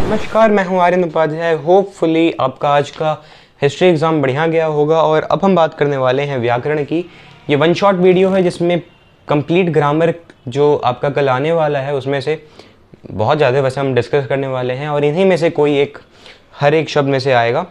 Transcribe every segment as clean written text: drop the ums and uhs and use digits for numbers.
नमस्कार, मैं हूं आर्यन उपाध्याय। होपफुली आपका आज का हिस्ट्री एग्ज़ाम बढ़िया गया होगा। और अब हम बात करने वाले हैं व्याकरण की। ये वन शॉट वीडियो है जिसमें कंप्लीट ग्रामर जो आपका कल आने वाला है उसमें से बहुत ज़्यादा वैसे हम डिस्कस करने वाले हैं और इन्हीं में से कोई एक हर एक शब्द में से आएगा।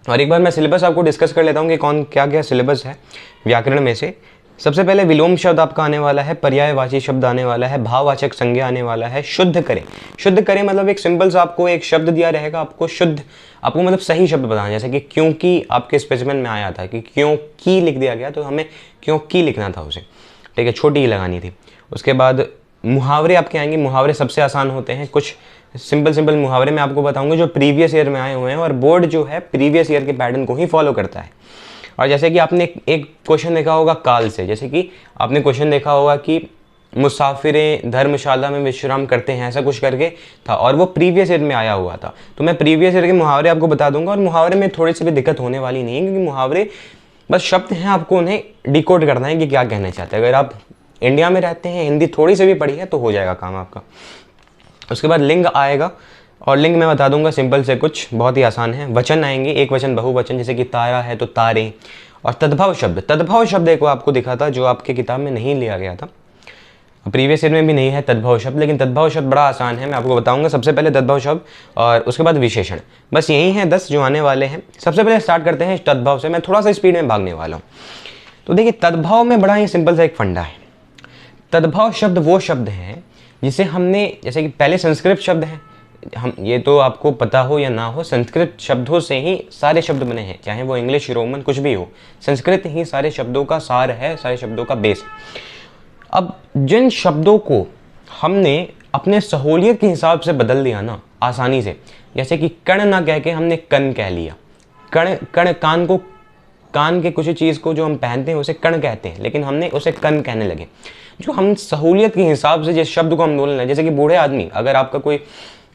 और एक बार मैं सिलेबस आपको डिस्कस कर लेता हूँ कि कौन क्या क्या सिलेबस है व्याकरण में से। सबसे पहले विलोम शब्द आपका आने वाला है, पर्यायवाची शब्द आने वाला है, भाववाचक संज्ञा आने वाला है, शुद्ध करें। शुद्ध करें मतलब एक सिंपल सा आपको एक शब्द दिया रहेगा, आपको मतलब सही शब्द बताना। जैसे कि क्योंकि आपके स्पेसिमेन में आया था कि क्योंकि लिख दिया गया तो हमें क्योंकि लिखना था उसे, ठीक है, छोटी ही लगानी थी। उसके बाद मुहावरे आपके आएंगे। मुहावरे सबसे आसान होते हैं। कुछ सिंपल मुहावरे मैं आपको बताऊंगा जो प्रीवियस ईयर में आए हुए हैं और बोर्ड जो है प्रीवियस ईयर के पैटर्न को ही फॉलो करता है। और जैसे कि आपने एक क्वेश्चन देखा होगा काल से, जैसे कि आपने क्वेश्चन देखा होगा कि मुसाफिरें धर्मशाला में विश्राम करते हैं, ऐसा कुछ करके था और वो प्रीवियस ईयर में आया हुआ था। तो मैं प्रीवियस ईयर के मुहावरे आपको बता दूंगा और मुहावरे में थोड़ी सी भी दिक्कत होने वाली नहीं है क्योंकि मुहावरे बस शब्द हैं, आपको उन्हें डिकोड करना है कि क्या कहना चाहते हैं। अगर आप इंडिया में रहते हैं, हिंदी थोड़ी सी भी पढ़ी है तो हो जाएगा काम आपका। उसके बाद लिंग आएगा और लिंग मैं बता दूंगा सिंपल से, कुछ बहुत ही आसान है। वचन आएंगे, एक वचन बहुवचन, जैसे कि तारा है तो तारे। और तद्भव शब्द एक आपको दिखा था जो आपके किताब में नहीं लिया गया था, प्रीवियस ईयर में भी नहीं है तद्भव शब्द, लेकिन तद्भव शब्द बड़ा आसान है, मैं आपको बताऊंगा। सबसे पहले तद्भव शब्द और उसके बाद विशेषण, बस यही है 10 जो आने वाले हैं। सबसे पहले स्टार्ट करते हैं तद्भव से। मैं थोड़ा सा स्पीड में भागने वाला हूँ। तो देखिए, तद्भव में बड़ा ही सिंपल सा एक फंडा है। तद्भव शब्द वो शब्द हैं जिसे हमने, जैसे कि पहले संस्कृत शब्द हैं, हम ये तो आपको पता हो या ना हो, संस्कृत शब्दों से ही सारे शब्द बने हैं, चाहे वो इंग्लिश रोमन कुछ भी हो, संस्कृत ही सारे शब्दों का सार है, सारे शब्दों का बेस। अब जिन शब्दों को हमने अपने सहूलियत के हिसाब से बदल दिया ना आसानी से, जैसे कि कण ना कह के हमने कण कह लिया। कण कान के कुछ चीज़ को जो हम पहनते हैं उसे कण कहते हैं, लेकिन हमने उसे कण कहने लगे। जो हम सहूलियत के हिसाब से जिस शब्द को हम बोलने लगे, जैसे कि बूढ़े आदमी,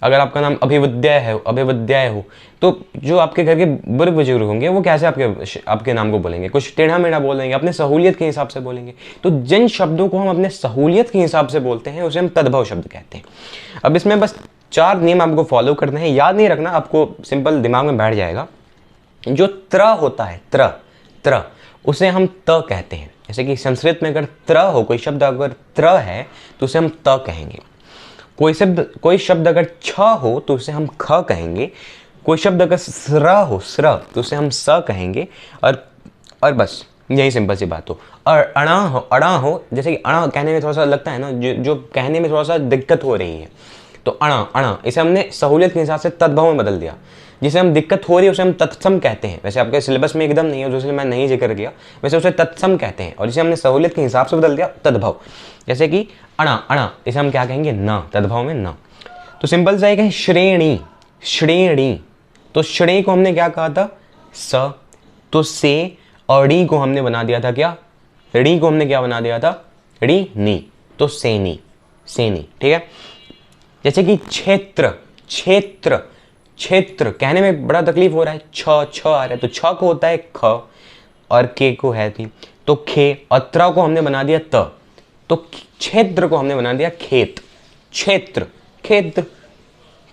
अगर आपका नाम अभिवद्याय हो तो जो आपके घर के बुजुर्ग बुजुर्ग होंगे वो कैसे आपके नाम को बोलेंगे, कुछ टेढ़ा मेढ़ा बोलेंगे, अपने सहूलियत के हिसाब से बोलेंगे। तो जिन शब्दों को हम अपने सहूलियत के हिसाब से बोलते हैं उसे हम तद्भव शब्द कहते हैं। अब इसमें बस 4 नियम आपको फॉलो करने हैं, याद नहीं रखना, आपको सिंपल दिमाग में बैठ जाएगा। जो त्र होता है, त्र उसे हम त कहते हैं। जैसे कि संस्कृत में अगर त्र हो, कोई शब्द अगर त्र है तो उसे हम त कहेंगे। कोई शब्द अगर छ हो तो उसे हम ख कहेंगे। कोई शब्द अगर स्र हो, स्र, तो उसे हम स कहेंगे। और बस यही सिंपल सी बात हो। और अड़ा हो, जैसे कि अड़ा कहने में थोड़ा सा लगता है ना, जो कहने में थोड़ा सा दिक्कत हो रही है, तो अड़ा इसे हमने सहूलियत के हिसाब से तद्भव में बदल दिया। जिसे हम दिक्कत हो रही है उसे हम तत्सम कहते हैं। वैसे आपके सिलेबस में एकदम नहीं है, इसलिए मैं नहीं जिक्र किया, वैसे उसे तत्सम कहते हैं। और जिसे हमने सहूलियत के हिसाब से बदल दिया तद्भव। जैसे कि अड़ा इसे हम क्या कहेंगे, न, तद्भव में न। तो सिंपल सा एक है श्रेणी। तो श्रेणी को हमने क्या कहा था, स। तो से और डी को हमने बना दिया था क्या, डी को हमने क्या बना दिया था, डी नी। तो सेनी, ठीक है। जैसे कि क्षेत्र कहने में बड़ा तकलीफ हो रहा है, छ आ रहा है, तो छ को होता है ख और के को है थी, तो खे। और त्र को हमने बना दिया त, तो क्षेत्र को हमने बना दिया खेत।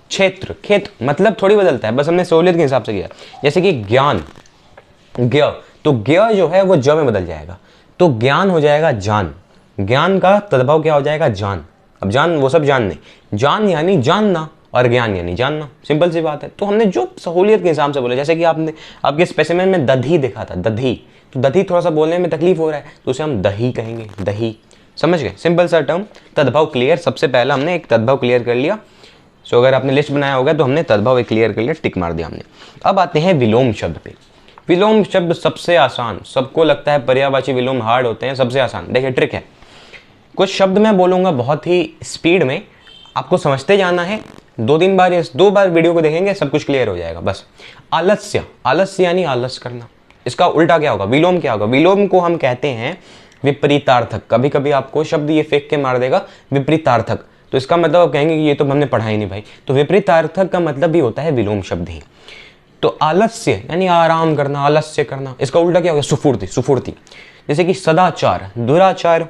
क्षेत्र मतलब थोड़ी बदलता है, बस हमने सहूलियत के हिसाब से किया। जैसे कि ज्ञान, तो ज्ञ जो है वो ज में बदल जाएगा, तो ज्ञान हो जाएगा जान। ज्ञान का तद्भव क्या हो जाएगा, जान। अब जान वो सब जानने, जान यानी जानना और ज्ञान यानी जानना, सिंपल सी बात है। तो हमने जो सहूलियत के हिसाब से बोला, जैसे कि आपके स्पेसिमेन में दधी दिखा था, दधी, तो दधी थोड़ा सा बोलने में तकलीफ हो रहा है तो उसे हम दही कहेंगे, दही। समझ गए, सिंपल सा टर्म। तद्भव क्लियर, सबसे पहला हमने एक तद्भव क्लियर कर लिया। सो अगर आपने लिस्ट बनाया होगा तो हमने तद्भव एक क्लियर कर लिया, टिक मार दिया हमने। अब आते हैं विलोम शब्द पे। विलोम शब्द सबसे आसान, सबको लगता है पर्यायवाची विलोम हार्ड होते हैं, सबसे आसान। देखिए ट्रिक है, कुछ शब्द मैं बोलूँगा बहुत ही स्पीड में, आपको समझते जाना है। 2 बार वीडियो को देखेंगे सब कुछ क्लियर हो जाएगा। बस आलस्य यानी आलस करना, इसका उल्टा क्या होगा, विलोम क्या होगा। विलोम को हम कहते हैं विपरीतार्थक। कभी कभी आपको शब्द ये फेंक के मार देगा विपरीतार्थक, तो इसका मतलब आप कहेंगे कि ये तो हमने पढ़ा ही नहीं भाई। तो विपरीतार्थक का मतलब भी होता है विलोम शब्द ही। तो आलस्य यानी आराम करना, आलस्य करना, इसका उल्टा क्या होगा, सुफूर्ति। जैसे कि सदाचार दुराचार,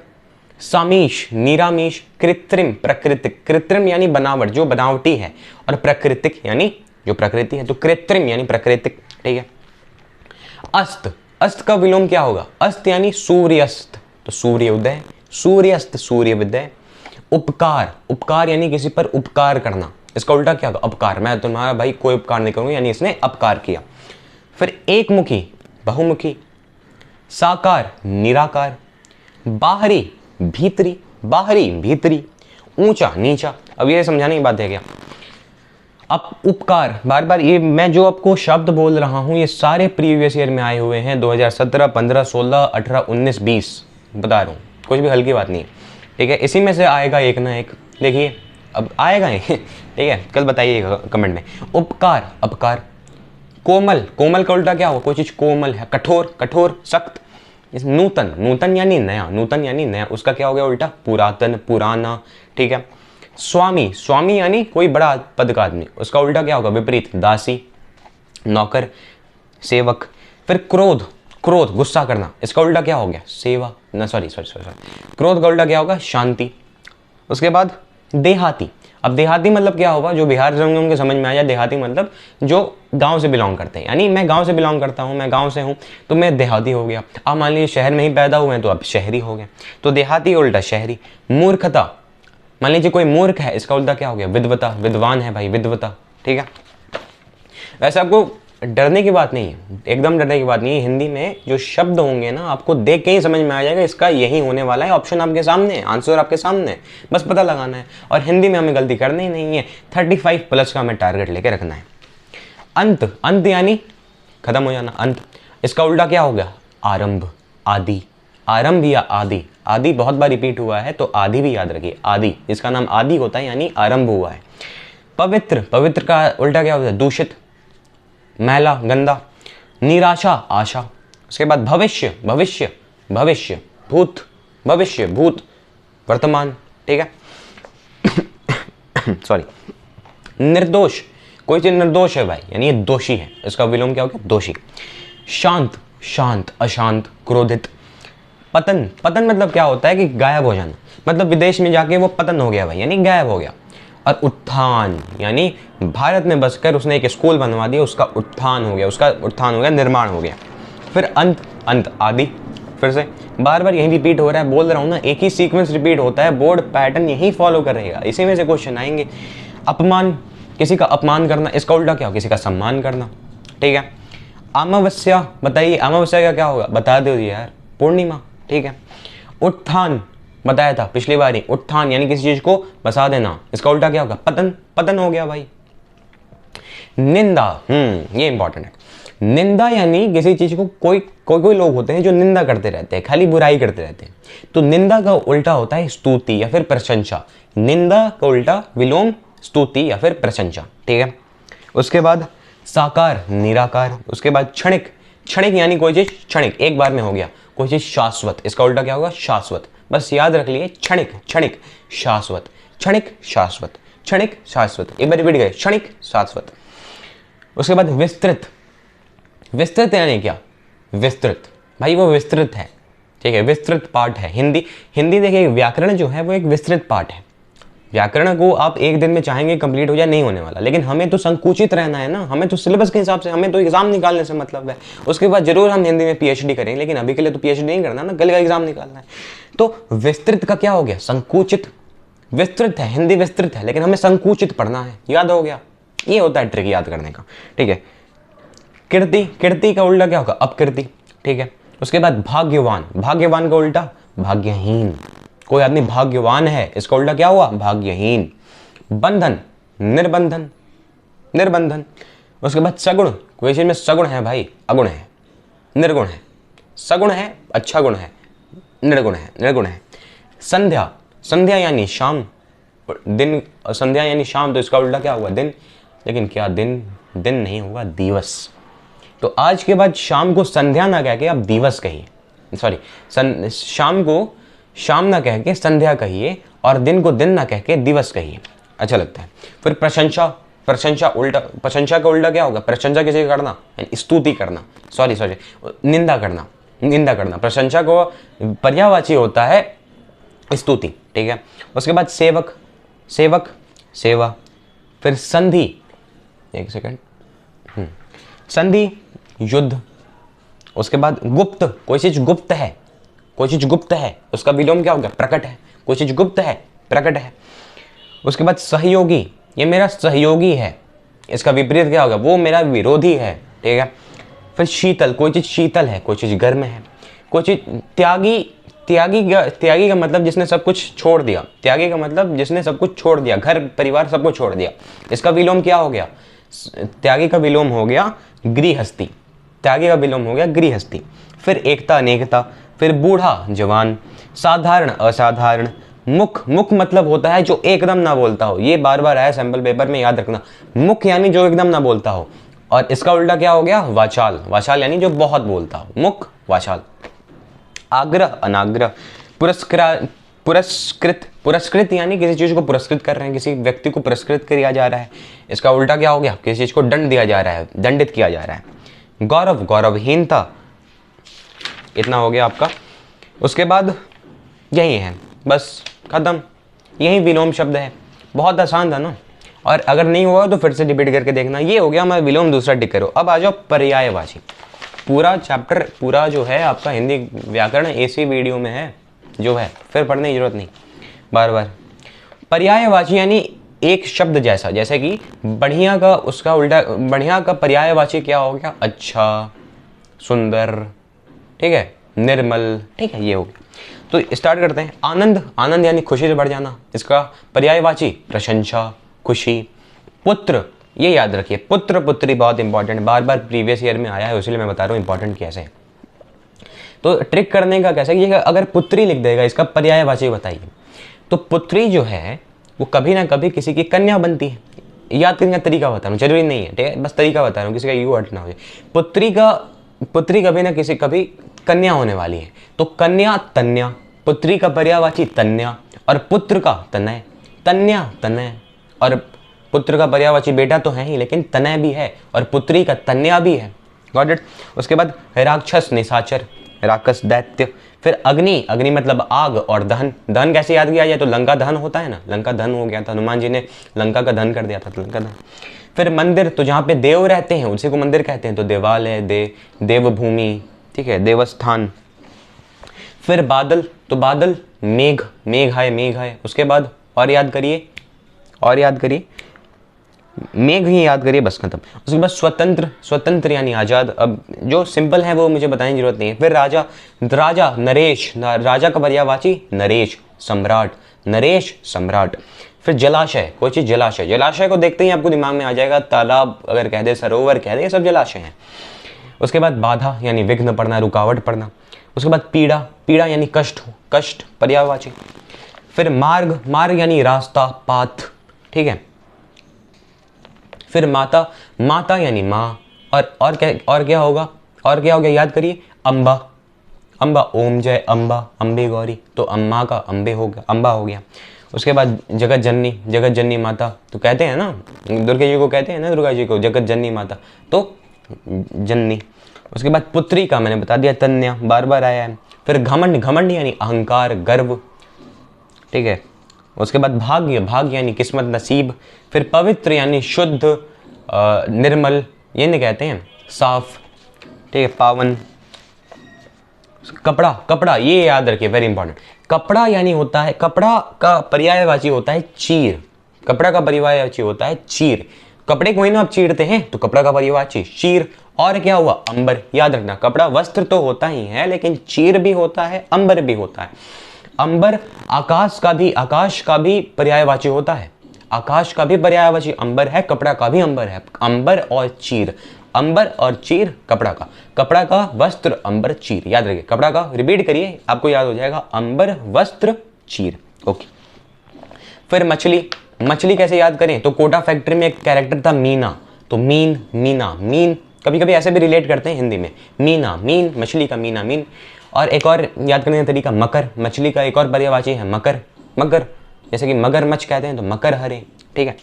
सामीश, निरामीश, कृत्रिम, प्राकृतिक। कृत्रिम यानी बनावट, जो बनावटी है, और प्राकृतिक यानी जो प्रकृति है, तो कृत्रिम यानी प्राकृतिक, ठीक है। अस्त, अस्त का विलोम क्या होगा? अस्त यानी सूर्यास्त, तो सूर्योदय, सूर्यास्त सूर्योदय। उपकार, उपकार यानी किसी पर उपकार करना, इसका उल्टा क्या होगा? अपकार, मैं तुम्हारा भाई कोई उपकार नहीं करूंगा, यानी इसने अपकार किया। फिर एकमुखी, बहुमुखी। साकार, निराकार। बाहरी, भीतरी, बाहरी भीतरी। ऊंचा, नीचा। अब ये समझाने की बात है क्या? अब उपकार, बार बार ये मैं जो आपको शब्द बोल रहा हूं ये सारे प्रीवियस ईयर में आए हुए हैं, 2017, 15, 16, 18, 19, 20 बता रहा हूँ, कुछ भी हल्की बात नहीं है, ठीक है। इसी में से आएगा एक ना एक, देखिए अब आएगा ये ठीक है, कल बताइएगा कमेंट में। उपकार, अपकार। कोमल, कोमल का उल्टा क्या होगा? कोई चीज़ कोमल है। कठोर, कठोर, सख्त। नूतन, नूतन यानी नया, नूतन यानी नया, उसका क्या हो गया उल्टा? पुरातन, पुराना, ठीक है। स्वामी, स्वामी यानी कोई बड़ा पद का आदमी, उसका उल्टा क्या होगा? विपरीत, दासी, नौकर, सेवक। फिर क्रोध, क्रोध गुस्सा करना, इसका उल्टा क्या हो गया? सेवा, ना सॉरी सॉरी सॉरी, क्रोध का उल्टा क्या होगा? शांति। उसके बाद देहाती। अब देहाती मतलब क्या होगा? जो बिहार से उनके समझ में आ जाए, देहाती मतलब जो गांव से बिलोंग करते हैं, यानी मैं गांव से बिलोंग करता हूं, मैं गांव से हूं, तो मैं देहाती हो गया। अब मान लीजिए शहर में ही पैदा हुए हैं तो अब शहरी हो गए, तो देहाती उल्टा शहरी। मूर्खता, मान लीजिए कोई मूर्ख है, इसका उल्टा क्या हो गया? विद्वता, विद्वान है भाई, विद्वता, ठीक है। वैसे आपको डरने की बात नहीं है, एकदम डरने की बात नहीं है। हिंदी में जो शब्द होंगे ना, आपको देख के ही समझ में आ जाएगा इसका यही होने वाला है। ऑप्शन आपके सामने है, आंसर आपके सामने है, बस पता लगाना है। और हिंदी में हमें गलती करनी ही नहीं है, 35 प्लस का हमें टारगेट लेके रखना है। अंत, अंत यानी खत्म हो जाना, अंत। इसका उल्टा क्या हो गया? आरंभ, आदि। आरंभ या आदि, आदि बहुत बार रिपीट हुआ है तो आदि भी याद रखिए, आदि, इसका नाम आदि होता है यानी आरंभ हुआ है। पवित्र, पवित्र का उल्टा क्या होता है? दूषित, मैला, गंदा। निराशा, आशा। उसके बाद भविष्य, भविष्य, भविष्य, भूत, भविष्य, भूत, वर्तमान, ठीक है सॉरी। निर्दोष, कोई चीज निर्दोष है भाई, यानी ये दोषी है, इसका विलोम क्या हो गया? दोषी। शांत, शांत, अशांत, क्रोधित। पतन, पतन मतलब क्या होता है कि गायब हो जाना, मतलब विदेश में जाके वो पतन हो गया भाई, यानी गायब हो गया। और उत्थान, यानी भारत में बसकर उसने एक स्कूल बनवा दिया, उसका उत्थान हो गया, उसका उत्थान हो गया, निर्माण हो गया। फिर अंत, अंत, आदि। फिर से बार बार यही रिपीट हो रहा है, बोल रहा हूँ ना, एक ही सीक्वेंस रिपीट होता है, बोर्ड पैटर्न यही फॉलो कर रहेगा, इसी में से क्वेश्चन आएंगे। अपमान, किसी का अपमान करना, इसका उल्टा क्या हो? किसी का सम्मान करना, ठीक है। अमावस्या, बताइए अमावस्या का क्या होगा? बता दो यार, पूर्णिमा, ठीक है। उत्थान, बताया था पिछली बार ही, उत्थान यानी किसी चीज को बसा देना, इसका उल्टा क्या होगा? पतन, पतन हो गया भाई। निंदा, ये इंपॉर्टेंट है। निंदा यानी किसी चीज को कोई लोग होते हैं जो निंदा करते रहते हैं, खाली बुराई करते रहते हैं, तो निंदा का उल्टा होता है स्तुति या फिर प्रशंसा। निंदा का उल्टा विलोम स्तुति या फिर प्रशंसा, ठीक है। उसके बाद साकार, निराकार। उसके बाद क्षणिक, क्षणिक यानी कोई चीज क्षणिक, एक बार में हो गया, कोई चीज शाश्वत, इसका उल्टा क्या होगा? शाश्वत। बस याद रख लिए, क्षणिक, क्षणिक, शाश्वत, क्षणिक, शाश्वत, क्षणिक, शाश्वत, एक बार रिपीट गए, क्षणिक, शाश्वत। उसके बाद विस्तृत, विस्तृत यानी क्या? विस्तृत भाई, वो विस्तृत है, ठीक है, विस्तृत पाठ है। हिंदी, हिंदी देखिए व्याकरण जो है वो एक विस्तृत पाठ है। व्याकरण को आप एक दिन में चाहेंगे कंप्लीट हो जाए, नहीं होने वाला, लेकिन हमें तो संकुचित रहना है ना, हमें तो सिलेबस के हिसाब से, हमें तो एग्जाम निकालने से मतलब है। उसके बाद जरूर हम हिंदी में पीएचडी करेंगे, लेकिन अभी के लिए तो पीएचडी नहीं करना ना, कल का एग्जाम निकालना है। तो विस्तृत का क्या हो गया? संकुचित। विस्तृत है, हिंदी विस्तृत है, लेकिन हमें संकुचित पढ़ना है, याद हो गया? ये होता है ट्रिक याद करने का, ठीक है। कीर्ति, कीर्ति का उल्टा क्या होगा? अपकीर्ति, ठीक है। उसके बाद भाग्यवान, भाग्यवान का उल्टा भाग्यहीन। कोई आदमी भाग्यवान है, इसका उल्टा क्या हुआ? भाग्यहीन। बंधन, निर्बंधन, निर्बंधन। उसके बाद सगुण, कोई चीज में सगुण है भाई, अगुण है, निर्गुण है। सगुण है, अच्छा गुण है, निर्गुण है, निर्गुण है। संध्या, संध्या यानी शाम, दिन, संध्या यानी शाम, तो इसका उल्टा क्या हुआ? दिन। लेकिन क्या दिन, दिन नहीं होगा, दिवस। तो आज के बाद शाम को संध्या ना कह के आप दिवस कहिए, सॉरी, शाम को शाम ना कह के संध्या कहिए, और दिन को दिन ना कह के दिवस कहिए, अच्छा लगता है। फिर प्रशंसा, प्रशंसा उल्टा, प्रशंसा का उल्टा क्या होगा? प्रशंसा किसी का करना, स्तुति करना, सॉरी सॉरी, निंदा करना, निंदा करना। प्रशंसा को पर्यायवाची होता है स्तुति, ठीक है। उसके बाद सेवक, सेवक सेवा। फिर संधि, एक सेकंड, संधि युद्ध। उसके बाद गुप्त, कोई चीज गुप्त है, कोई चीज गुप्त है, उसका विलोम क्या हो गया? प्रकट है। कोई चीज गुप्त है, प्रकट है। उसके बाद सहयोगी, ये मेरा सहयोगी है, इसका विपरीत क्या होगा? वो मेरा विरोधी है, ठीक है। फिर शीतल, कोई चीज शीतल है, कोई चीज गर्म है। कोई चीज त्यागी, त्यागी का मतलब जिसने सब कुछ छोड़ दिया, त्यागी का मतलब जिसने सब कुछ छोड़ दिया, घर परिवार सबको छोड़ दिया। इसका विलोम क्या हो गया? त्यागी का विलोम हो गया गृहस्थी, त्यागी का विलोम हो गया गृहस्थी। फिर एकता अनेकता। फिर बूढ़ा जवान। साधारण असाधारण। मुख, मुख मतलब होता है जो एकदम ना बोलता हो, ये बार बार आया सैंपल पेपर में, याद रखना। मुख यानी जो एकदम ना बोलता हो, और इसका उल्टा क्या हो गया? वाचाल, वाचाल यानी जो बहुत बोलता हो, मुख वाचाल। आग्रह अनाग्रह। पुरस्कृत, पुरस्कृत यानी किसी चीज को पुरस्कृत कर रहे हैं, किसी व्यक्ति को पुरस्कृत किया जा रहा है, इसका उल्टा क्या हो गया? किसी चीज को दंड दिया जा रहा है, दंडित किया जा रहा है। गौरव, गौरवहीनता। इतना हो गया आपका। उसके बाद यही है, बस खत्म, यही विलोम शब्द है। बहुत आसान था ना, और अगर नहीं हुआ तो फिर से रिपीट करके देखना। ये हो गया हमारा विलोम, दूसरा टिक करो। अब आ जाओ पर्यायवाची। पूरा चैप्टर, पूरा जो है आपका हिंदी व्याकरण इसी वीडियो में है, जो है फिर पढ़ने की जरूरत नहीं बार बार। पर्यायवाची यानी एक शब्द जैसा, जैसे कि बढ़िया का उसका उल्टा, बढ़िया का पर्यायवाची क्या हो गया? अच्छा, सुंदर, ठीक है, निर्मल, ठीक है, ये हो गया। तो स्टार्ट करते हैं। आनंद, आनंद यानी खुशी से बढ़ जाना, इसका पर्यायवाची प्रशंसा, खुशी। पुत्र, ये याद रखिए, पुत्र पुत्री बहुत इंपॉर्टेंट, बार बार प्रीवियस ईयर में आया है, इसलिए मैं बता रहा हूँ इंपॉर्टेंट कैसे है। तो ट्रिक करने का कैसे, ये अगर पुत्री लिख देगा, इसका पर्यायवाची बताइए। तो पुत्री जो है वो कभी ना कभी किसी की कन्या बनती है। याद करने का तरीका बता रहा हूँ, जरूरी नहीं है, ठीक है, बस तरीका बता रहा हूँ, किसी का ईगो हर्ट ना हो जाए। पुत्री कभी ना किसी कभी कन्या होने वाली है, तो कन्या तन्या, पुत्री का पर्यायवाची तन्या, और पुत्र का तनय, तन्या तनय। और पुत्र का पर्यायवाची बेटा तो है ही, लेकिन तनय भी है, और पुत्री का तन्या भी है। Got it. उसके बाद राक्षस निशाचर, राक्षस दैत्य। फिर अग्नि, अग्नि मतलब आग, और दहन, दहन कैसे याद किया जाए? तो लंका दहन होता है ना, लंका दहन हो गया था, हनुमान जी ने लंका का दहन कर दिया था, तो लंका दहन। फिर मंदिर, तो जहाँ पे देव रहते हैं उसी को मंदिर कहते हैं, तो देवालय, देवभूमि, ठीक है, देवस्थान। फिर बादल, तो बादल मेघ, मेघ है, मेघ है। उसके बाद और याद करिए, और याद करिए, मेघ ही याद करिए, बस खत्म। उसके बाद स्वतंत्र, स्वतंत्र यानी आजाद। अब जो सिंपल है वो मुझे बताने की जरूरत नहीं है। फिर राजा, राजा नरेश, राजा का पर्यायवाची नरेश, सम्राट, नरेश सम्राट। फिर जलाशय, कोई चीज जलाशय, जलाशय को देखते ही आपको दिमाग में आ जाएगा तालाब, अगर कह दे सरोवर कह दे, ये सब जलाशय हैं। उसके बाद बाधा यानी विघ्न पड़ना, रुकावट पड़ना। उसके बाद पीड़ा, पीड़ा यानी कष्ट, कष्ट पर्यायवाची। फिर मार्ग, मार्ग यानी रास्ता, पाथ, ठीक है। फिर माता, माता यानी माँ, और क्या होगा, और क्या हो गया याद करिए? अम्बा, अम्बा, ओम जय अम्बा, अम्बे गौरी, तो अम्मा का अम्बे हो गया, अम्बा हो गया। उसके बाद जगत जननी, जगत जननी माता, तो कहते हैं ना दुर्गा जी को, कहते हैं ना दुर्गा जी को जगत जननी माता, तो जननी। उसके बाद पुत्री का मैंने बता दिया, तन्या, बार बार आया है। फिर घमंड, घमंड यानी अहंकार, गर्व, ठीक है। उसके बाद भाग्य, भाग्य यानी किस्मत, नसीब। फिर पवित्र यानी शुद्ध, निर्मल, ये नहीं कहते हैं, साफ, ठीक है, पावन। कपड़ा, कपड़ा ये याद रखिए, वेरी इंपॉर्टेंट। कपड़ा यानी होता है, कपड़ा का पर्यायवाची होता है चीर, कपड़ा का पर्यायवाची होता है चीर। कपड़े को ही ना आप चीरते हैं, तो कपड़ा का पर्यायवाची चीर। और क्या हुआ? अंबर, याद रखना, कपड़ा वस्त्र तो होता ही है, लेकिन चीर भी होता है, अंबर भी होता है। अंबर आकाश का भी पर्यायवाची होता है, आकाश का भी पर्यायवाची अंबर है, कपड़ा का भी अंबर है। अंबर और चीर, अंबर और चीर कपड़ा का, कपड़ा का वस्त्र अंबर चीर, याद रखिए। कपड़ा का रिपीट करिए, आपको याद हो जाएगा, अंबर वस्त्र चीर, ओके। फिर मछली, मछली कैसे याद करें? तो कोटा फैक्ट्री में एक कैरेक्टर था मीना, तो मीन, मीना, मीन, कभी कभी ऐसे भी रिलेट करते हैं हिंदी में, मीना, मीन, मछली का मीना, मीन। और एक और याद करने का तरीका, मकर, मछली का एक और पर्यायवाची है मकर, मगर, जैसे कि मगरमच्छ कहते हैं तो मकर हरे, ठीक है।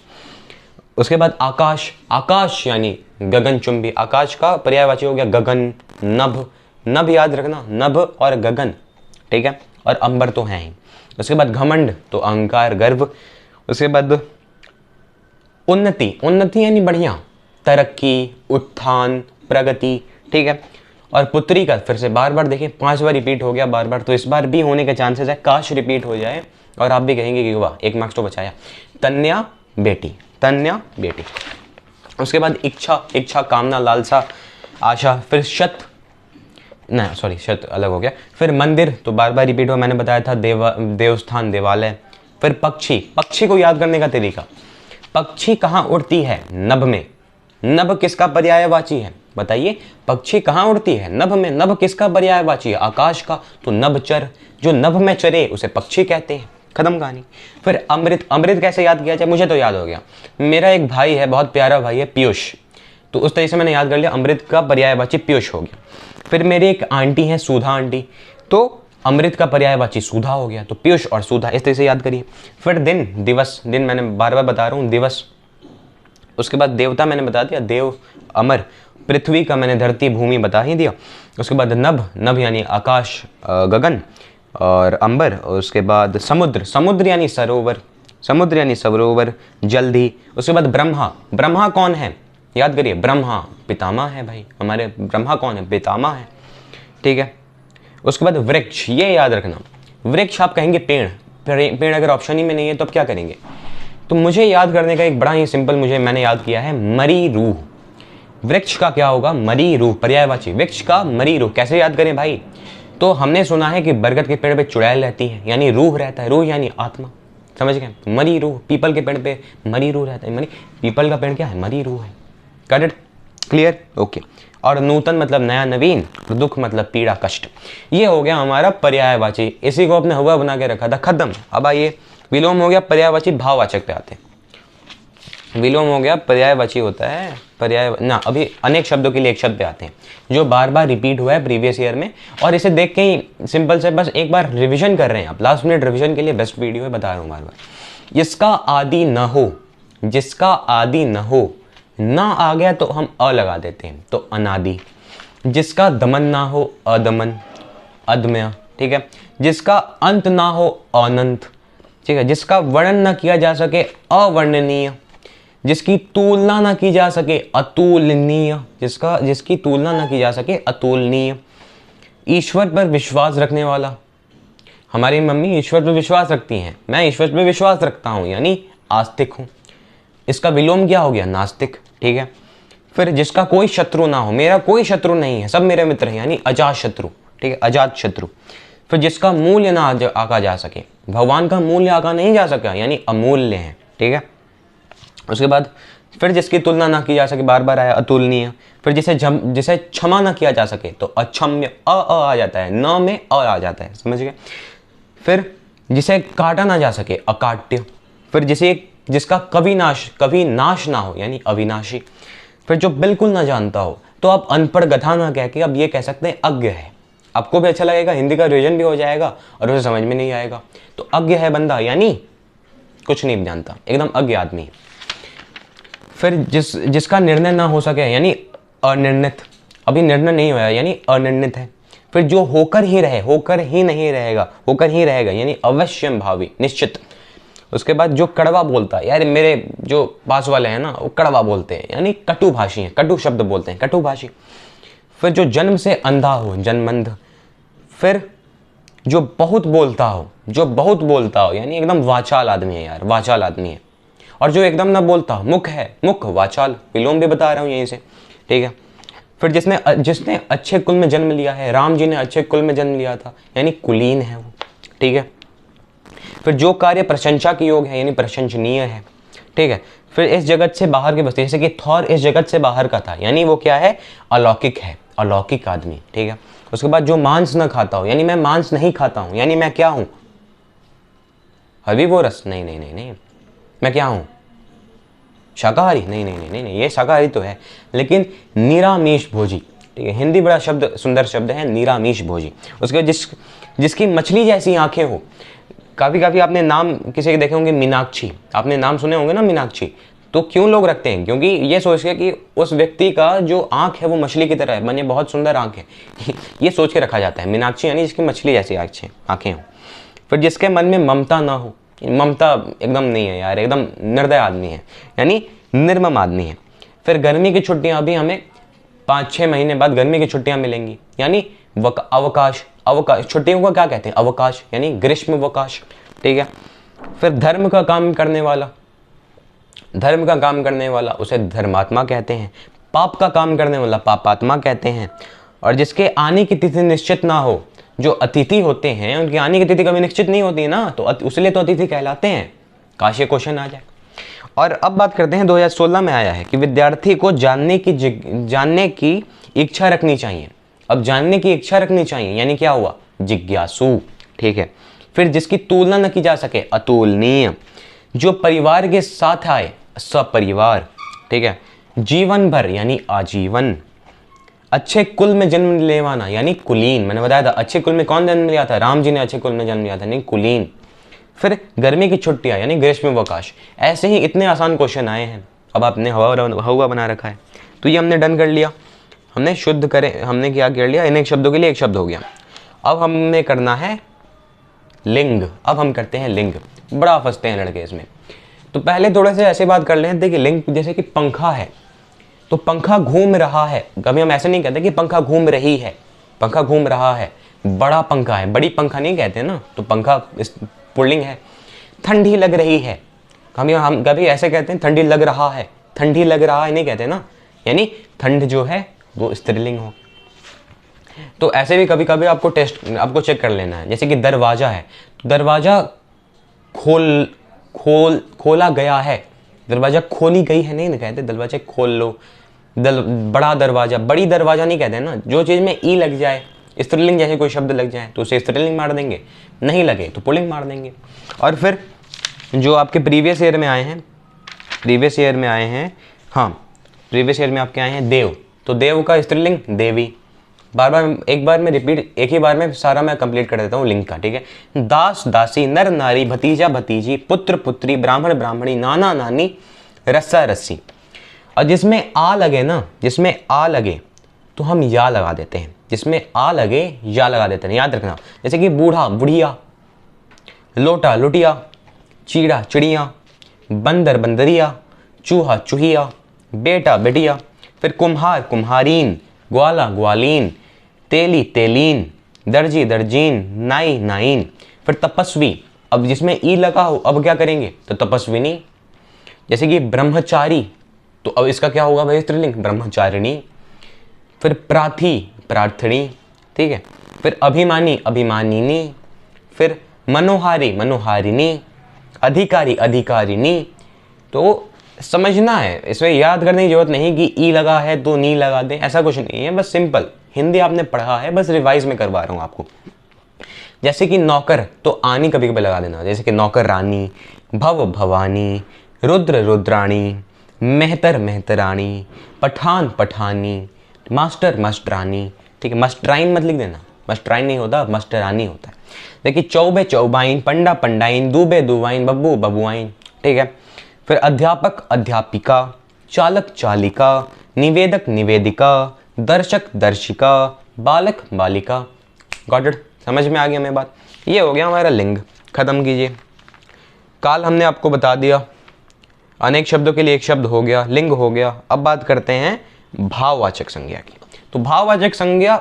उसके बाद आकाश, आकाश यानी गगनचुंबी, आकाश का पर्यायवाची हो गया गगन, नभ, नभ याद रखना, नभ और गगन, ठीक है। और अंबर तो हैं ही। उसके बाद घमंड तो अहंकार, गर्व। उसके बाद उन्नति, उन्नति यानी बढ़िया, तरक्की, उत्थान, प्रगति, ठीक है। और पुत्री का फिर से बार बार देखिए 5 बार रिपीट हो गया बार बार, तो इस बार भी होने के चांसेस है, काश रिपीट हो जाए और आप भी कहेंगे कि वाह 1 मार्क्स तो बचाया। तन्या बेटी, तन्या बेटी। उसके बाद इच्छा, इच्छा कामना, लालसा, आशा। फिर शत, नहीं सॉरी शत अलग हो गया। फिर मंदिर तो बार बार रिपीट हुआ, मैंने बताया था, देवस्थान, देवालय। फिर पक्षी, पक्षी को याद करने का तरीका, पक्षी कहाँ उड़ती है? नभ में। नभ किसका पर्यायवाची है बताइए? पक्षी कहाँ उड़ती है? नभ में। नभ किसका पर्यायवाची है? आकाश का। तो नभचर, जो नभ में चरे उसे पक्षी कहते हैं। खत्म कहानी। फिर अमृत, अमृत कैसे याद किया जाए? मुझे तो याद हो गया, मेरा एक भाई है, बहुत प्यारा भाई है, पीयूष, तो उस तरीके से मैंने याद कर लिया, अमृत का पर्यायवाची पीयूष हो गया। फिर मेरी एक आंटी है सुधा आंटी, तो अमृत का पर्यायवाची सुधा हो गया, तो पीयूष और सुधा, इस तरह से याद करिए। फिर दिन, दिवस, दिन मैंने बार बार बता रहा हूँ, दिवस। उसके बाद देवता मैंने बता दिया, देव, अमर। पृथ्वी का मैंने धरती, भूमि बता ही दिया। उसके बाद नभ, नभ यानी आकाश, गगन और अंबर। उसके बाद समुद्र, समुद्र यानी सरोवर, समुद्र यानी सरोवर, जल्दी। उसके बाद ब्रह्मा, ब्रह्मा कौन है? याद करिए, ब्रह्मा पितामह है भाई हमारे, ब्रह्मा कौन है? पितामह है, ठीक है। उसके बाद वृक्ष, ये याद रखना, वृक्ष आप कहेंगे पेड़, पेड़ अगर ऑप्शन ही में नहीं है तो आप क्या करेंगे? तो मुझे याद करने का एक बड़ा ही सिंपल, मैंने याद किया है, मरी रूह। वृक्ष का क्या होगा? मरी रूह, पर्यायवाची। वृक्ष का मरी रूह कैसे याद करें भाई? तो हमने सुना है कि बरगद के पेड़ पे चुड़ैल रहती है, यानी रूह रहता है, रूह यानी आत्मा, समझ गए? मरी रूह, पीपल के पेड़ पे मरी रूह रहता है, मरी, पीपल का पेड़ क्या है? मरी रूह है। Got it? क्लियर? ओके। और नूतन मतलब नया, नवीन। दुख मतलब पीड़ा, कष्ट। ये हो गया हमारा पर्यायवाची, इसी को अपने हुआ बना के रखा था, खत्म। अब आइए, विलोम हो गया, पर्यायवाची भाववाचक पे आते हैं। विलोम हो गया, पर्यायवाची होता है, पर्याय ना, अभी अनेक शब्दों के लिए एक शब्द पे आते हैं जो बार बार रिपीट हुआ है प्रीवियस ईयर में, और इसे देख के ही सिंपल से बस एक बार रिवीजन कर रहे हैं आप, लास्ट मिनट रिवीजन के लिए बेस्ट वीडियो है, बता रहा हूँ बार बार। जिसका आदि न हो, जिसका आदि न हो, ना आ गया तो हम अ लगा देते हैं, तो अनादि। जिसका दमन ना हो, अदमन, अदम्य, ठीक है। जिसका अंत ना हो, अनंत, ठीक है। जिसका वर्णन ना किया जा सके, अवर्णनीय। जिसकी तुलना ना की जा सके, अतुलनीय। जिसकी तुलना ना की जा सके, अतुलनीय। ईश्वर पर विश्वास रखने वाला, हमारी मम्मी ईश्वर पर विश्वास रखती हैं, मैं ईश्वर पर विश्वास रखता हूं, यानी आस्तिक हूं। इसका विलोम क्या हो गया? नास्तिक, ठीक है। फिर जिसका कोई शत्रु ना हो, मेरा कोई शत्रु नहीं है, सब मेरे मित्र हैं, यानी अजात शत्रु, ठीक है, अजात शत्रु। फिर जिसका मूल्य ना आका जा सके, भगवान का मूल्य आका नहीं जा सका, यानी अमूल्य है, ठीक है। उसके बाद फिर जिसकी तुलना ना की जा सके, बार बार आया, अतुलनीय। फिर जिसे क्षमा ना किया जा सके, तो अक्षम्य, आ जाता है, न में अ आ जाता है, समझ गए। फिर जिसे काटा ना जा सके, अकाट्य। फिर जिसका कभी नाश ना हो, यानी अविनाशी। फिर जो बिल्कुल ना जानता हो, तो आप अनपढ़ गधा ना कह के अब ये कह सकते हैं अज्ञ है। आपको भी अच्छा लगेगा, हिंदी का रिवीजन भी हो जाएगा और उसे समझ में नहीं आएगा। तो अज्ञ है बंदा, यानी कुछ नहीं जानता, एकदम अज्ञ आदमी। फिर जिसका निर्णय ना हो सके, यानी अनिर्णित, अभी निर्णय नहीं हुआ, यानी अनिर्णित है। फिर जो होकर ही रहे, होकर ही नहीं रहेगा, होकर ही रहेगा, यानी अवश्यम भावी, निश्चित। उसके बाद जो कड़वा बोलता है, यार मेरे जो पास वाले हैं ना, वो कड़वा बोलते हैं, यानी कटुभाषी हैं, कटु शब्द बोलते हैं, कटुभाषी। फिर जो जन्म से अंधा हो, जन्मंध। फिर जो बहुत बोलता हो, जो बहुत बोलता हो, यानी एकदम वाचाल आदमी है यार, वाचाल आदमी है। और जो एकदम ना बोलता हो, मुख है, मुख वाचाल, विलोम भी बता रहा हूँ यहीं से, ठीक है। फिर जिसने अच्छे कुल में जन्म लिया है, राम जी ने अच्छे कुल में जन्म लिया था, यानी कुलीन है वो, ठीक है। फिर जो कार्य प्रशंसा की योग है, यानी प्रशंसनीय है, ठीक है। फिर इस जगत से बाहर की वस्तु, जैसे कि थॉर इस जगत से बाहर का था, यानी वो क्या है? अलौकिक है, अलौकिक आदमी, ठीक है। उसके बाद जो मांस न खाता हो, यानी मैं मांस नहीं खाता हूं, यानी मैं क्या हूं? हर्बीवोरस, नहीं नहीं नहीं नहीं, मैं क्या हूं? शाकाहारी, नहीं नहीं नहीं नहीं, ये शाकाहारी तो है, लेकिन निरामिष भोजी, ठीक है। हिंदी बड़ा शब्द, सुंदर शब्द है, निरामिष भोजी। उसके जिसकी मछली जैसी आंखें हो, काफ़ी आपने नाम किसी के देखे होंगे, मीनाक्षी, आपने नाम सुने होंगे ना मीनाक्षी। तो क्यों लोग रखते हैं? क्योंकि ये सोच के कि उस व्यक्ति का जो आंख है वो मछली की तरह है, माने बहुत सुंदर आंख है, ये सोच के रखा जाता है। मीनाक्षी यानी जिसकी मछली जैसी आंखें हों, फिर जिसके मन में ममता ना हो, ममता एकदम नहीं है यार, एकदम निर्दय आदमी है, यानी निर्मम आदमी है। फिर गर्मी की छुट्टियां भी हमें 5-6 महीने बाद गर्मी की छुट्टियां मिलेंगी, यानी अवकाश। अवकाश छुट्टियों को क्या कहते हैं? अवकाश, यानी ग्रीष्मावकाश, ठीक है। फिर धर्म का काम करने वाला, धर्म का काम करने वाला उसे धर्मात्मा कहते हैं। पाप का काम करने वाला पापात्मा कहते हैं। और जिसके आने की तिथि निश्चित ना हो, जो अतिथि होते हैं उनकी आने की तिथि कभी निश्चित नहीं होती है ना, तो उसलिए तो अतिथि कहलाते हैं। काश ये क्वेश्चन आ जाए। और अब बात करते हैं 2016 में आया है कि विद्यार्थी को जानने की इच्छा रखनी चाहिए। अब जानने की इच्छा रखनी चाहिए यानी क्या हुआ? जिज्ञासु, ठीक है। फिर जिसकी तुलना न की जा सके, अतुलनीय। जो परिवार के साथ आए, सपरिवार, ठीक है। जीवन भर यानी आजीवन। अच्छे कुल में जन्म लेवाना यानी कुलीन। मैंने बताया था अच्छे कुल में कौन जन्म लिया था? राम जी ने अच्छे कुल में जन्म लिया था, नहीं कुलीन। फिर गर्मी की छुट्टियां यानी ग्रीष्मावकाश। ऐसे ही इतने आसान क्वेश्चन आए हैं। अब आपने हवा बना रखा है, तो ये हमने डन कर लिया। हमने शुद्ध करे, हमने क्या कर लिया? इन एक शब्दों के लिए एक शब्द हो गया। अब हमें करना है लिंग। अब हम करते हैं लिंग। बड़ा फंसते हैं लड़के इसमें। तो पहले थोड़े से ऐसे बात कर लें। देखिए लिंग, जैसे कि पंखा है तो पंखा घूम रहा है। कभी हम ऐसे नहीं कहते कि पंखा घूम रही है, पंखा घूम रहा है। बड़ा पंखा है, बड़ी पंखा नहीं कहते ना, तो पंखा पुल्लिंग है। ठंडी लग रही है, हम कभी ऐसे कहते हैं ठंडी लग रहा है, ठंडी लग रहा है नहीं कहते ना, यानी ठंड जो है वो स्त्रीलिंग हो। तो ऐसे भी कभी कभी आपको चेक कर लेना है। जैसे कि दरवाजा है, दरवाजा खोला गया है, दरवाजा खोली गई है नहीं कहते, दरवाजा खोल लो। बड़ा दरवाजा, बड़ी दरवाजा नहीं कहते ना। जो चीज़ में ई लग जाए, स्त्रीलिंग जैसे कोई शब्द लग जाए तो उसे स्त्रीलिंग मार देंगे, नहीं लगे तो पुल्लिंग मार देंगे। और फिर जो आपके प्रीवियस ईयर में आए हैं, हाँ प्रीवियस ईयर में आपके आए हैं देव, तो देव का स्त्रीलिंग देवी। एक बार में रिपीट, एक ही बार में सारा मैं कंप्लीट कर देता हूँ लिंग का, ठीक है। दास दासी, नर नारी, भतीजा भतीजी, पुत्र पुत्री, ब्राह्मण ब्राह्मणी, नाना नानी, रस्सा रस्सी। और जिसमें आ लगे ना, जिसमें आ लगे तो हम या लगा देते हैं, जिसमें आ लगे या लगा देते हैं, याद रखना। जैसे कि बूढ़ा बुढ़िया, लोटा लुटिया, चीड़ा चिड़िया, बंदर बंदरिया, चूहा चूहिया, बेटा बेटिया। फिर कुम्हार कुम्हारीन, ग्वाला ग्वालीन, तेली तेलीन, दर्जी दर्जीन, नाई नाइन। फिर तपस्वी, अब जिसमें ई लगा हो अब क्या करेंगे? तो तपस्विनी। जैसे कि ब्रह्मचारी, तो अब इसका क्या होगा भाई? स्त्रीलिंग ब्रह्मचारिणी। फिर प्रार्थी प्रार्थनी, ठीक है। फिर अभिमानी अभिमानिनी। फिर मनोहारी मनोहारिणी, अधिकारी अधिकारिणी। तो समझना है, इसमें याद करने की जरूरत नहीं कि ई लगा है तो नी लगा दें, ऐसा कुछ नहीं है। बस सिंपल हिंदी आपने पढ़ा है, बस रिवाइज में करवा रहा हूँ आपको। जैसे कि नौकर, तो आनी कभी कभी लगा देना। जैसे कि नौकर रानी, भव भवानी, रुद्र रुद्राणी, मेहतर मेहतरानी, पठान पठानी, मास्टर मास्टरानी, ठीक है। मास्टराइन मत लिख देना, मास्टराइन नहीं होता, मास्टरानी होता है। देखिए चौबे चौबाइन, पंडा पंडाइन, दूबे दुवाइन, बब्बू बबुआइन, ठीक है। फिर अध्यापक अध्यापिका, चालक चालिका, निवेदक निवेदिका, दर्शक दर्शिका, बालक बालिका। Got it? समझ में आ गया मेरी बात? ये हो गया हमारा लिंग। खत्म कीजिए। काल हमने आपको बता दिया, अनेक शब्दों के लिए एक शब्द हो गया, लिंग हो गया। अब बात करते हैं भाववाचक संज्ञा की। तो भाववाचक संज्ञा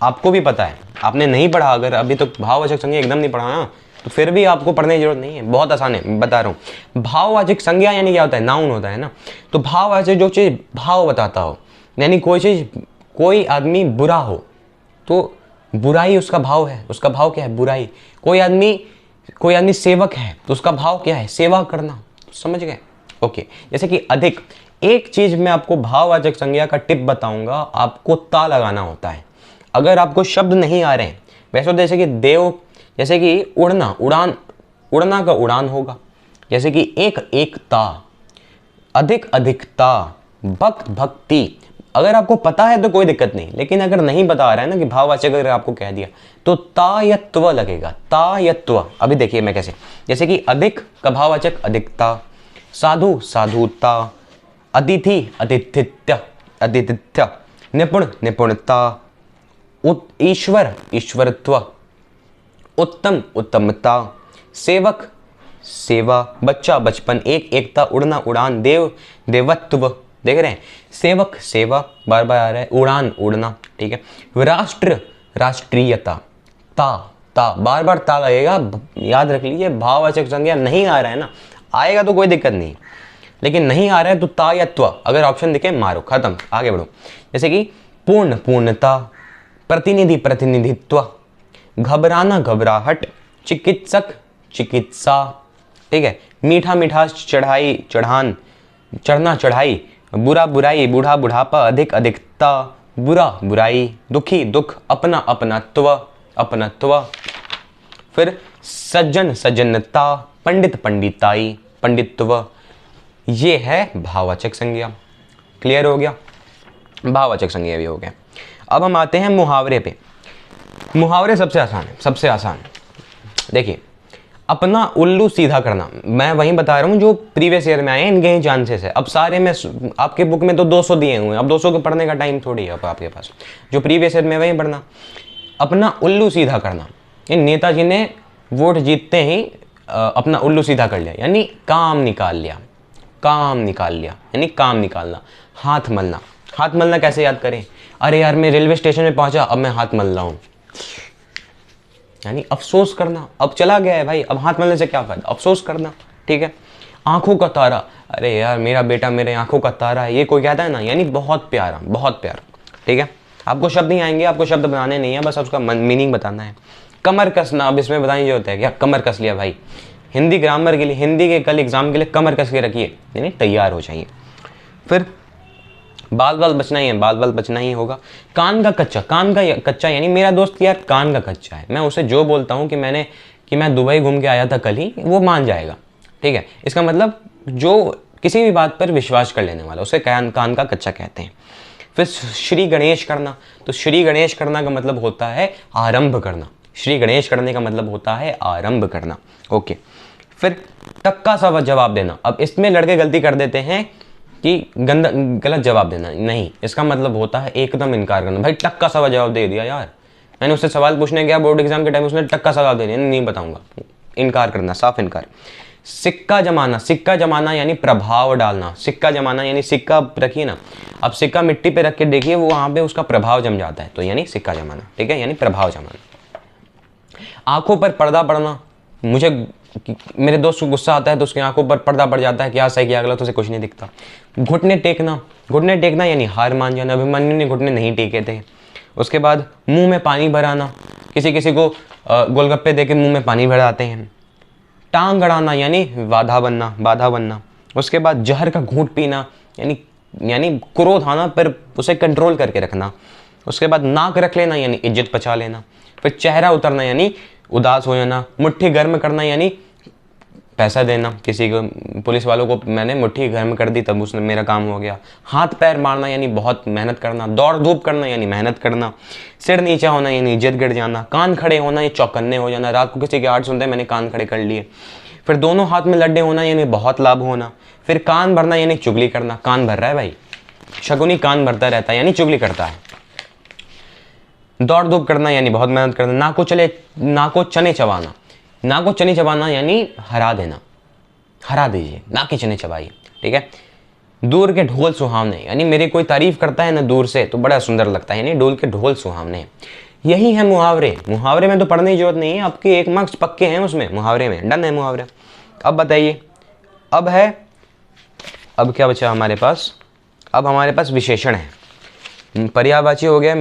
आपको भी पता है, आपने नहीं पढ़ा अगर अभी तो भाववाचक संज्ञा एकदम नहीं पढ़ा ना, तो फिर भी आपको पढ़ने की जरूरत नहीं है, बहुत आसान है, बता रहा हूँ। भाववाचक संज्ञा यानी क्या होता है? नाउन होता है ना। तो भाववाचक जो चीज़ भाव बताता हो, यानी कोई चीज़, कोई आदमी बुरा हो तो बुराई उसका भाव है, उसका भाव क्या है? बुराई। कोई आदमी सेवक है तो उसका भाव क्या है? सेवा करना। समझ गए? ओके। जैसे कि अधिक, एक चीज मैं आपको भाववाचक संज्ञा का टिप बताऊंगा, आपको ता लगाना होता है। अगर आपको शब्द नहीं आ रहे हैं, वैसे तो जैसे कि देव, जैसे कि उड़ना, उड़ान, उड़ना का उड़ान होगा। जैसे कि एक एकता, अधिक अधिकता, भक्त भक्ति। अगर आपको पता है तो कोई दिक्कत नहीं, लेकिन अगर नहीं बता रहा है ना कि भाववाचक अगर आपको कह दिया तो तायत्व लगेगा, तायत्व। अभी देखिए मैं कैसे, जैसे कि अधिक का भाववाचक अधिकता, साधु साधुता, अतिथि अतिथित्य अतिथित्य, निपुण निपुणता, ईश्वर ईश्वरत्व, उत्तम उत्तमता, सेवक सेवा, बच्चा बचपन, एक एकता, उड़ना उड़ान, देव देवत्व, देख रहे हैं, सेवक सेवा बार बार आ रहा है, उड़ान उड़ना, ठीक है। राष्ट्र राष्ट्रीयता, ता ता बार बार ता लगेगा, याद रख लीजिए। भाववाचक संज्ञा नहीं आ रहा है ना, आएगा तो कोई दिक्कत नहीं, लेकिन नहीं आ रहा है तो ता या त्व, अगर ऑप्शन दिखे मारो, खत्म, आगे बढ़ो। जैसे कि पूर्ण पूर्णता, प्रतिनिधि प्रतिनिधित्व, घबराना घबराहट, चिकित्सक चिकित्सा, ठीक है। मीठा मिठास, चढ़ाई चढ़ान, चढ़ना चढ़ाई, बुरा बुराई, बूढ़ा बुढ़ापा, अधिक अधिकता, बुरा बुराई, दुखी दुख, अपना अपनत्व अपनत्व। फिर सज्जन सज्जनता, पंडित पंडिताई पंडित्व, ये है भाववाचक संज्ञा। क्लियर हो गया, भाववाचक संज्ञा भी हो गया। अब हम आते हैं मुहावरे पे। मुहावरे सबसे आसान है, सबसे आसान। देखिए, अपना उल्लू सीधा करना, मैं वहीं बता रहा हूँ जो प्रीवियस ईयर में आए हैं, इनके ही चांसेस है। अब सारे में आपके बुक में तो 200 दिए हुए हैं, अब 200 के पढ़ने का टाइम थोड़ी है अब आपके पास, जो प्रीवियस ईयर में वहीं पढ़ना। अपना उल्लू सीधा करना, इन नेताजी ने वोट जीतते ही अपना उल्लू सीधा कर लिया, यानी काम निकाल लिया, काम निकाल लिया यानी काम निकालना। हाथ मलना, हाथ मलना कैसे याद करें? अरे यार मैं रेलवे स्टेशन में पहुंचा, अब मैं हाथ मल रहा हूँ, यानी अफसोस करना। अब चला गया है भाई, अब हाथ मलने से क्या फायदा, अफसोस करना, ठीक है। आंखों का तारा, अरे यार मेरा बेटा मेरे आंखों का तारा है, ये कोई कहता है ना, यानी बहुत प्यारा, बहुत प्यारा, ठीक है। आपको शब्द नहीं आएंगे, आपको शब्द बनाने नहीं है, बस उसका मीनिंग बताना है। कमर कसना, अब इसमें बताने जो होता है क्या, कमर कस लिया भाई, हिंदी ग्रामर के लिए, हिंदी के कल एग्जाम के लिए कमर कस के रखिए, यानी तैयार हो जाइए। फिर बाल बाल बचना ही है, बाल बाल बचना ही होगा। कान का कच्चा, कान का कच्चा यानी मेरा दोस्त यार कान का कच्चा है, मैं उसे जो बोलता हूँ कि मैं दुबई घूम के आया था कल ही, वो मान जाएगा, ठीक है। इसका मतलब जो किसी भी बात पर विश्वास कर लेने वाला, उसे कान का कच्चा कहते हैं। फिर श्री गणेश करना, तो श्री गणेश करना का मतलब होता है आरंभ करना, श्री गणेश करने का मतलब होता है आरंभ करना, ओके। फिर टक्का सा जवाब देना, अब इसमें लड़के गलती कर देते हैं कि गलत जवाब देना, नहीं, इसका मतलब होता है एकदम इनकार करना। भाई टक्का सा जवाब दे दिया यार, मैंने उससे सवाल पूछने गया बोर्ड एग्जाम के टाइम, उसने टक्का सा जवाब दे दिया, नहीं बताऊंगा, इनकार करना, साफ इनकार। सिक्का जमाना, सिक्का जमाना यानी प्रभाव डालना, सिक्का जमाना यानी सिक्का रखिए ना, अब सिक्का मिट्टी पे रख के देखिए, वो वहां पे उसका प्रभाव जम जाता है, तो यानी सिक्का जमाना, ठीक है, यानी प्रभाव जमाना। आंखों पर पर्दा पड़ना, मुझे मेरे दोस्त को गुस्सा आता है तो उसकी आंखों पर पर्दा पड़ जाता है, क्या सही क्या गलत उसे कुछ नहीं दिखता। घुटने टेकना, घुटने टेकना यानी हार मान जाना, अभिमन्यु ने घुटने नहीं टेके थे। उसके बाद मुंह में पानी भर आना, किसी किसी को गोलगप्पे दे के मुंह में पानी भर आते हैं। टांग अड़ाना यानी बाधा बनना, बाधा बनना। उसके बाद जहर का घूंट पीना यानी क्रोध आना पर उसे कंट्रोल करके रखना। उसके बाद नाक रख लेना यानी इज्जत बचा लेना। फिर चेहरा उतरना यानी उदास हो जाना। मुट्ठी गर्म करना यानी पैसा देना, किसी को, पुलिस वालों को मैंने मुट्ठी गर्म कर दी तब उसने मेरा काम हो गया। हाथ पैर मारना यानी बहुत मेहनत करना। दौड़ धूप करना यानी मेहनत करना। सिर नीचा होना यानी इज्जत गिर जाना। कान खड़े होना या चौकन्ने हो जाना, रात को किसी के आठ सुनते मैंने कान खड़े कर लिए। फिर दोनों हाथ में लड्डे होना यानी बहुत लाभ होना। फिर कान भरना यानी चुगली करना, कान भर रहा है भाई, शकुनी कान भरता रहता है यानी चुगली करता है। दौड़ धूप करना यानी बहुत मेहनत करना। ना को चने चबाना, ना को चने चबाना यानी हरा देना, हरा दीजिए, ना के चने चबाइए, ठीक है। दूर के ढोल सुहावने यानी मेरी कोई तारीफ करता है ना दूर से तो बड़ा सुंदर लगता है, यानी दूर के ढोल सुहावने। यही है मुहावरे। मुहावरे में तो पढ़ने की जरूरत नहीं है, आपके 1 मार्क्स पक्के हैं उसमें, मुहावरे में डन है मुहावरे। अब बताइए, अब क्या बचा हमारे पास? अब हमारे पास विशेषण है। पर्यायवाची हो गया,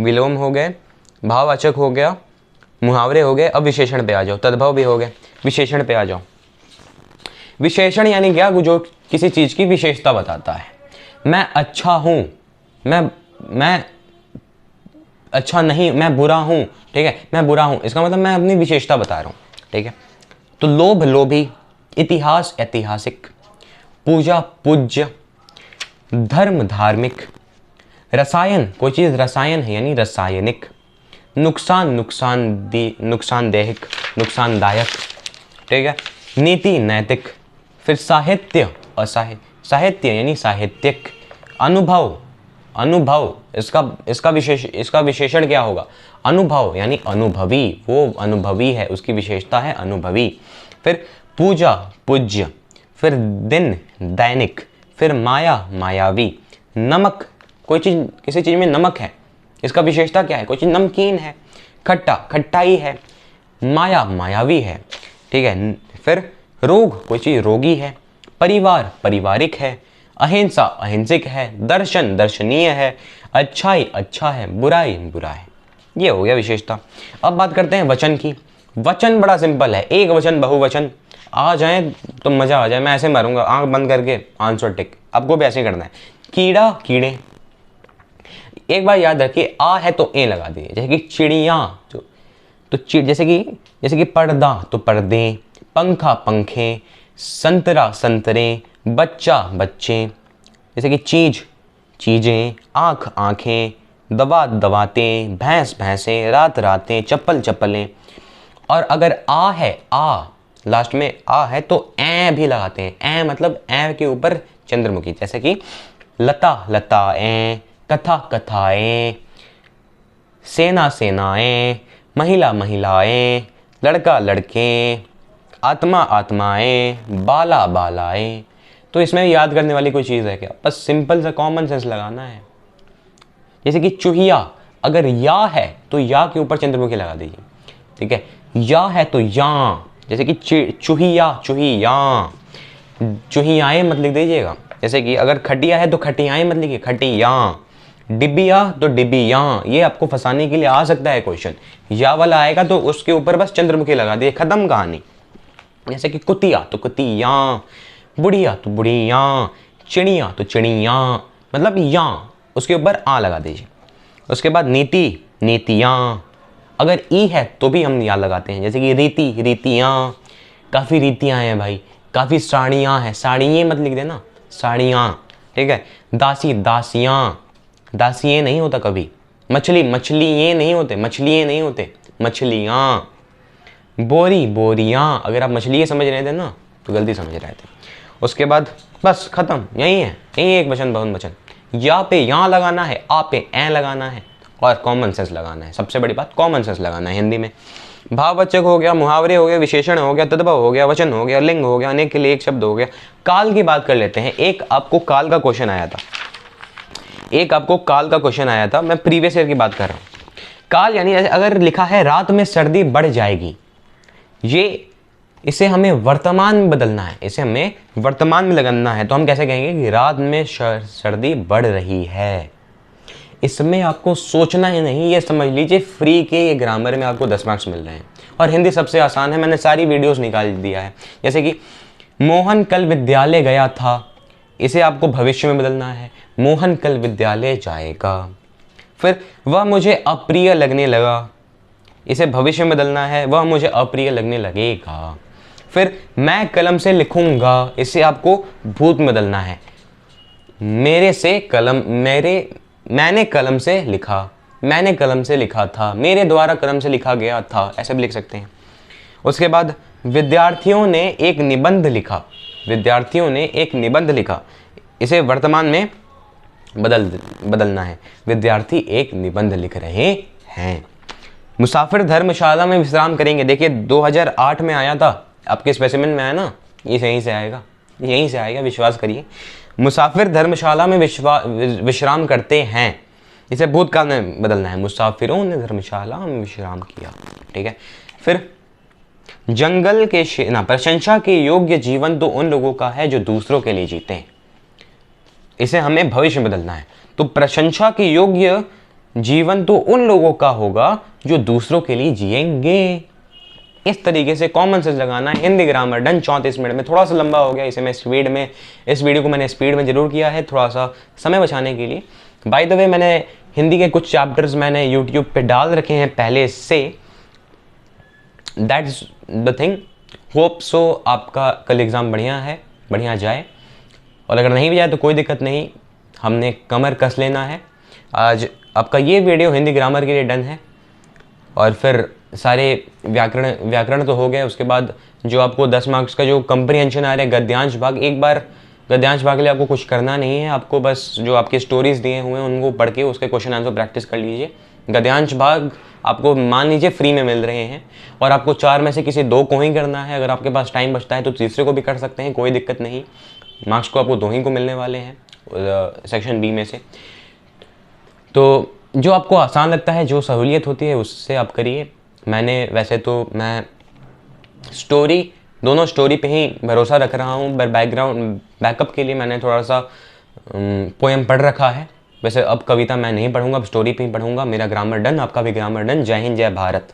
विलोम हो गए, भाववाचक हो गया, मुहावरे हो गए। अब विशेषण पे आ जाओ, तद्भव भी हो गए, विशेषण पे आ जाओ। विशेषण यानी क्या? जो किसी चीज की विशेषता बताता है। मैं अच्छा हूं, मैं अच्छा नहीं, मैं बुरा हूं, ठीक है, मैं बुरा हूं, इसका मतलब मैं अपनी विशेषता बता रहा हूं, ठीक है। तो लोभ लोभी, इतिहास ऐतिहासिक, पूजा पूज्य, धर्म धार्मिक, रसायन कोई चीज रसायन है यानी रासायनिक, नुकसान नुकसानदेहिक नुकसानदायक, ठीक है, नीति नैतिक। फिर साहित्य साहित्य यानी साहित्यिक, अनुभव अनुभव, इसका विशेषण क्या होगा? अनुभव, यानी अनुभवी, वो अनुभवी है, उसकी विशेषता है अनुभवी। फिर पूजा, पूज्य। फिर दिन, दैनिक। फिर माया, मायावी। नमक, कोई चीज़, किसी चीज़ में नमक है, इसका विशेषता क्या है? कोई चीज़ नमकीन है। खट्टा, खट्टाई है। माया, मायावी है। ठीक है। फिर रोग, कोई चीज़ रोगी है। परिवार, पारिवारिक है। अहिंसा, अहिंसक है। दर्शन, दर्शनीय है। अच्छाई, अच्छा है। बुराई, बुरा है। ये हो गया विशेषता। अब बात करते हैं वचन की। वचन बड़ा सिंपल है, एक वचन, बहुवचन। आ जाए तो मज़ा आ जाए, मैं ऐसे मारूंगा आंख बंद करके आंसर टिक, आपको भी ऐसे करना है। कीड़ा, कीड़े। एक बार याद रखिए, आ है तो ए लगा दिए, जैसे कि चिड़िया, जैसे कि पर्दा तो पर्दे, पंखा, पंखे। संतरा, संतरे। बच्चा, बच्चे। जैसे कि चीज, चीजें। आँख, आँखें। दवा, दवातें। भैंस, भैंसें। रात, रातें। चप्पल, चप्पलें। और अगर आ है, आ लास्ट में आ है तो ए भी लगाते हैं। ए मतलब ए के ऊपर चंद्रमुखी, जैसे कि लता, लताएं। कथा, कथाएं। सेना, सेनाएं। महिला, महिलाएं। लड़का, लड़के। आत्मा, आत्माएं। बाला, बालाएं। तो इसमें याद करने वाली कोई चीज़ है क्या? बस सिंपल सा कॉमन सेंस लगाना है। जैसे कि चूहिया, अगर या है तो या के ऊपर चंद्रमुखी लगा दीजिए। ठीक है। या है तो या, जैसे कि चूहिया, चूहिया। चूहियाएं मत लिख दीजिएगा। जैसे कि अगर खटिया है तो खटियाएं मत लिखिए, खटिया। डिबिया तो डिबिया। ये आपको फंसाने के लिए आ सकता है क्वेश्चन। या वाला आएगा तो उसके ऊपर बस चंद्रमुखी लगा दिए, खत्म कहानी। जैसे कि कुतिया तो कुतिया। बुढ़िया तो बुढ़िया। चिड़िया तो चिड़िया, मतलब या, उसके ऊपर आ लगा दीजिए। उसके बाद नीति, नीतियाँ। अगर ई है तो भी हम या लगाते हैं, जैसे कि रीति, रीतियाँ। काफ़ी रीतियाँ हैं भाई, काफ़ी साड़ियाँ हैं, साड़ियाँ मत लिख देना, साड़ियाँ। ठीक है। दासी, दासियाँ। दासिये नहीं होता कभी। मछली, मछलियाँ नहीं होते, मछलियाँ नहीं होते, मछलियाँ। बोरी, बोरियाँ। अगर आप मछलियाँ समझ रहे थे ना तो गलती समझ रहे थे। उसके बाद बस खत्म, यही है, यही एक वचन, बहुवचन वचन। या पे यहाँ लगाना है, आ पे ए लगाना है, और कॉमन सेंस लगाना है। सबसे बड़ी बात कॉमन सेंस लगाना है हिंदी में। भाववाचक हो गया, मुहावरे हो गए, विशेषण हो गया, तद्भव हो गया, वचन हो गया, लिंग हो गया, अनेक के लिए एक शब्द हो गया। काल की बात कर लेते हैं। एक आपको काल का क्वेश्चन आया था, मैं प्रीवियस ईयर की बात कर रहा हूँ। काल यानी अगर लिखा है रात में सर्दी बढ़ जाएगी, इसे हमें वर्तमान में बदलना है, इसे हमें वर्तमान में लगाना है। तो हम कैसे कहेंगे कि रात में सर्दी बढ़ रही है। इसमें आपको सोचना ही नहीं, ये समझ लीजिए फ्री के ये ग्रामर में आपको 10 मार्क्स मिल रहे हैं। और हिंदी सबसे आसान है, मैंने सारी वीडियोस निकाल दिया है। जैसे कि मोहन कल विद्यालय गया था, इसे आपको भविष्य में बदलना है, मोहन कल विद्यालय जाएगा। फिर वह मुझे अप्रिय लगने लगा, इसे भविष्य में बदलना है, वह मुझे अप्रिय लगने लगेगा। फिर मैं कलम से लिखूंगा, इसे आपको भूत में बदलना है, मैंने कलम से लिखा, मैंने कलम से लिखा था, मेरे द्वारा कलम से लिखा गया था, ऐसे भी लिख सकते हैं। उसके बाद विद्यार्थियों ने एक निबंध लिखा, विद्यार्थियों ने एक निबंध लिखा, इसे वर्तमान में बदलना है, विद्यार्थी एक निबंध लिख रहे हैं। मुसाफिर धर्मशाला में विश्राम करेंगे, देखिए 2008 में आया था, आपके स्पेसिमेन में आया ना, ये यहीं से आएगा, यहीं से आएगा, विश्वास करिए। मुसाफिर धर्मशाला में विश्राम करते हैं, इसे भूतकाल में बदलना है, मुसाफिरों ने धर्मशाला में विश्राम किया। ठीक है। फिर जंगल के प्रशंसा के योग्य जीवन तो उन लोगों का है जो दूसरों के लिए जीते हैं, इसे हमें भविष्य में बदलना है। तो प्रशंसा के योग्य जीवन तो उन लोगों का होगा जो दूसरों के लिए जिएंगे। इस तरीके से कॉमन सेंस लगाना है। हिंदी ग्रामर डन 34 मिनट में, थोड़ा सा लंबा हो गया, इसे मैं स्पीड में, इस वीडियो को मैंने स्पीड में जरूर किया है, थोड़ा सा समय बचाने के लिए। बाय द वे, मैंने हिंदी के कुछ चैप्टर्स मैंने यूट्यूब पे डाल रखे हैं पहले से, that's the thing. Hope so आपका कल एग्ज़ाम बढ़िया जाए, और अगर नहीं भी जाए तो कोई दिक्कत नहीं, हमने कमर कस लेना है। आज आपका ये वीडियो हिंदी ग्रामर के लिए डन है, और फिर सारे व्याकरण तो हो गए। उसके बाद जो आपको 10 मार्क्स का जो कंप्रीहेंशन आ रहा है गद्यांश भाग, एक बार गद्यांश भाग के लिए आपको कुछ करना नहीं है, आपको बस जो आपके स्टोरीज़ दिए हुए हैं उनको पढ़ के उसके क्वेश्चन आंसर प्रैक्टिस कर लीजिए। गद्यांश भाग आपको मान लीजिए फ्री में मिल रहे हैं और आपको 4 में से किसी 2 को ही करना है। अगर आपके पास टाइम बचता है तो तीसरे को भी कर सकते हैं, कोई दिक्कत नहीं। मार्क्स को आपको 2 ही को मिलने वाले हैं सेक्शन बी में से। तो जो आपको आसान लगता है, जो सहूलियत होती है उससे आप करिए। वैसे तो मैं दोनों स्टोरी पे ही भरोसा रख रहा हूँ, पर बैकअप के लिए मैंने थोड़ा सा पोएम पढ़ रखा है। वैसे अब कविता मैं नहीं पढ़ूंगा, अब स्टोरी पे ही पढ़ूंगा। मेरा ग्रामर डन, आपका भी ग्रामर डन। जय हिंद, जय भारत।